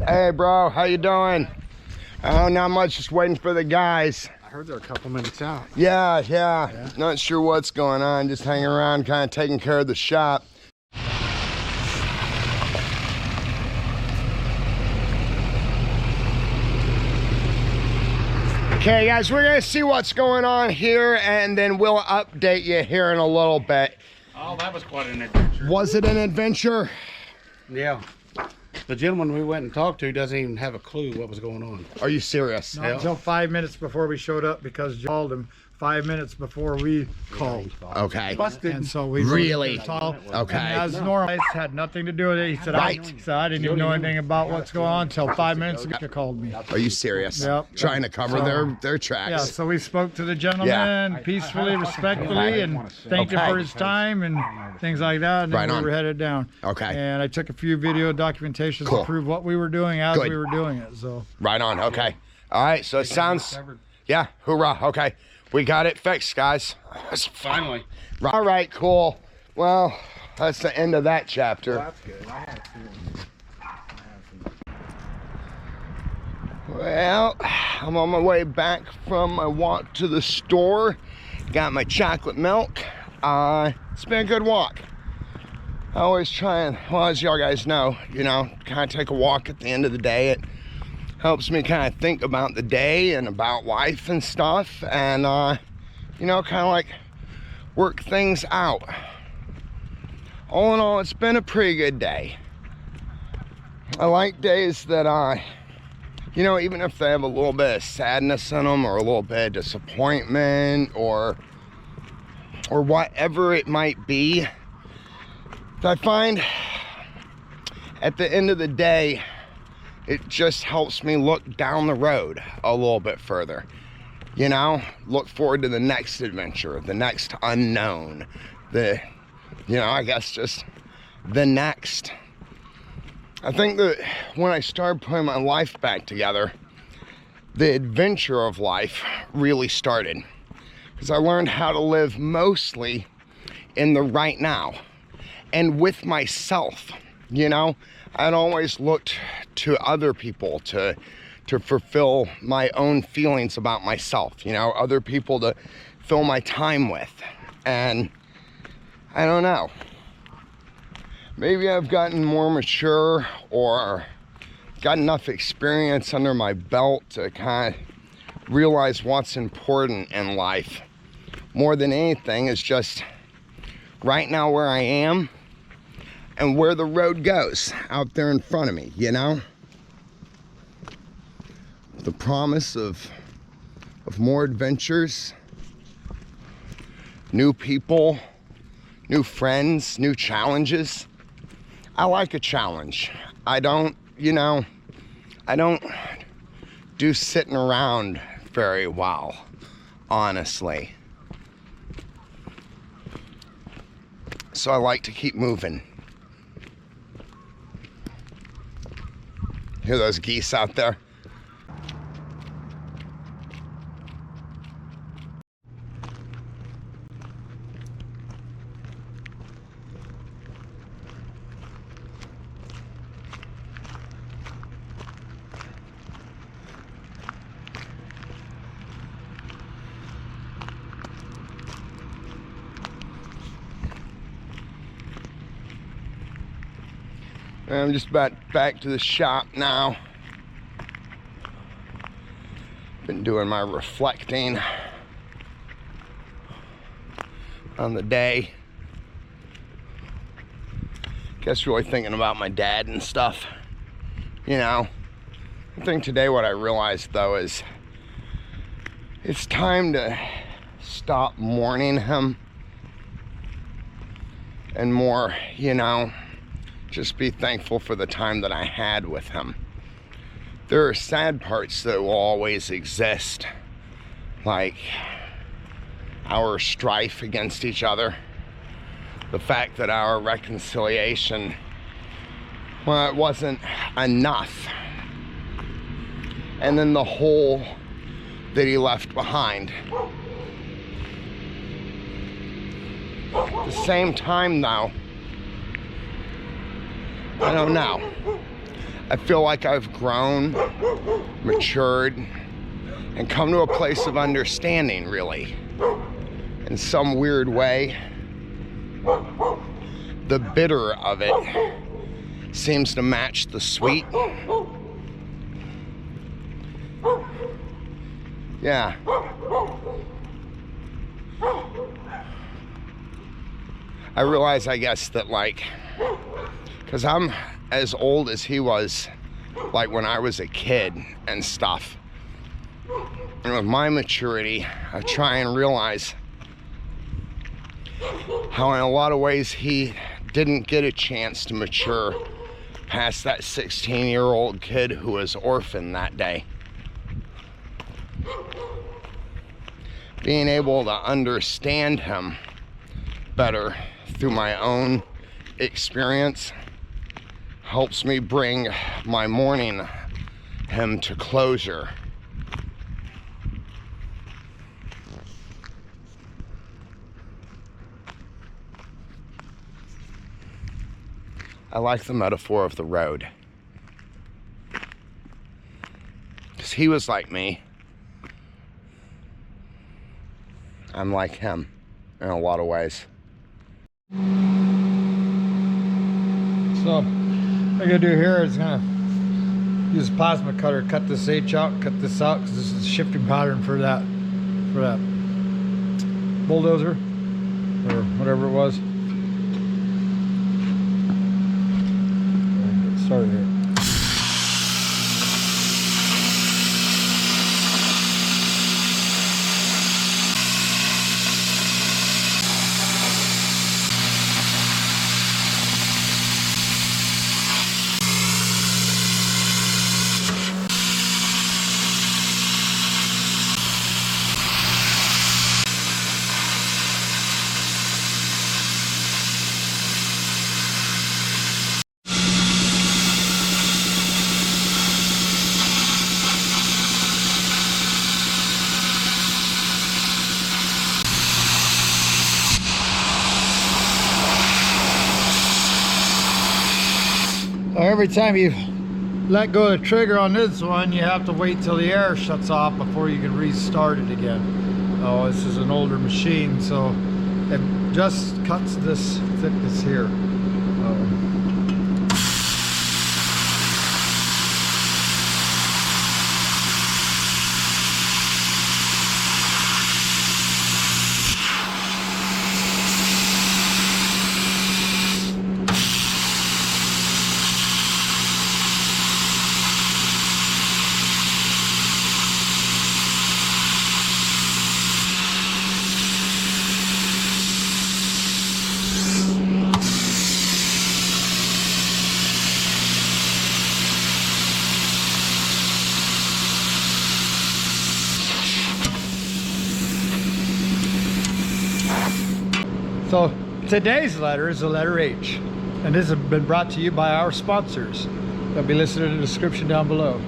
Hey, bro, how you doing? Oh, not much, just waiting for the guys. I heard they're a couple minutes out. Yeah. Not sure what's going on, just hanging around, kind of taking care of the shop. Okay, guys, we're gonna see what's going on here, and then we'll update you here in a little bit. Oh, that was quite an adventure. Was it an adventure? Yeah. The gentleman we went and talked to doesn't even have a clue what was going on. Are you serious? Not until 5 minutes before we showed up, because Joe called him 5 minutes before we called. Okay. And so we Really? Okay. And as normal, it had nothing to do with it. He said, Right. I didn't even know anything about what's going on until 5 minutes ago. He called me. Are you serious? Yep. Trying to cover their tracks. Yeah, so we spoke to the gentleman peacefully, respectfully, and thanked him for his time and things like that. And then we were headed down. Okay. And I took a few video documentations to prove what we were doing as we were doing it. So. Right on. Okay. All right. So it sounds. Yeah. Hoorah. Okay. We got it fixed, guys. Finally. All right. Cool. Well, that's the end of that chapter. Well, that's good. I had Well, I'm on my way back from my walk to the store. Got my chocolate milk. It's been a good walk. I always try and, well, as y'all guys know, kind of take a walk at the end of the day. It helps me kind of think about the day and about life and stuff, and kind of like work things out. All in all, it's been a pretty good day. I like days that even if they have a little bit of sadness in them, or a little bit of disappointment, or whatever it might be, I find at the end of the day, it just helps me look down the road a little bit further. Look forward to the next adventure, the next unknown, I guess just the next. I think that when I started putting my life back together, the adventure of life really started. Because I learned how to live mostly in the right now and with myself. I'd always looked to other people to fulfill my own feelings about myself, other people to fill my time with. And I don't know, maybe I've gotten more mature or got enough experience under my belt to kind of realize what's important in life. More than anything is just right now where I am and where the road goes out there in front of me, The promise of more adventures, new people, new friends, new challenges. I like a challenge. I don't do sitting around very well, honestly. So I like to keep moving. Hear those geese out there? I'm just about back to the shop now. Been doing my reflecting on the day. Guess really thinking about my dad and stuff. I think today what I realized though is it's time to stop mourning him and more, just be thankful for the time that I had with him. There are sad parts that will always exist, like our strife against each other, the fact that our reconciliation, well, it wasn't enough, and then the hole that he left behind. At the same time though, I don't know. I feel like I've grown, matured, and come to a place of understanding, really. In some weird way, the bitter of it seems to match the sweet. Yeah. I realize, I guess, that like, because I'm as old as he was, like when I was a kid and stuff. And with my maturity, I try and realize how in a lot of ways he didn't get a chance to mature past that 16-year-old kid who was orphaned that day. Being able to understand him better through my own experience helps me bring my mourning him to closure. I like the metaphor of the road, because he was like me. I'm like him in a lot of ways. So, what I'm gonna do here is gonna use a plasma cutter, cut this H out, cut this out, because this is a shifting pattern for that bulldozer or whatever it was. Get started here. Every time you let go of the trigger on this one, you have to wait till the air shuts off before you can restart it again. Oh, this is an older machine, so it just cuts this thickness here. So today's letter is the letter H, and this has been brought to you by our sponsors. They'll be listed in the description down below.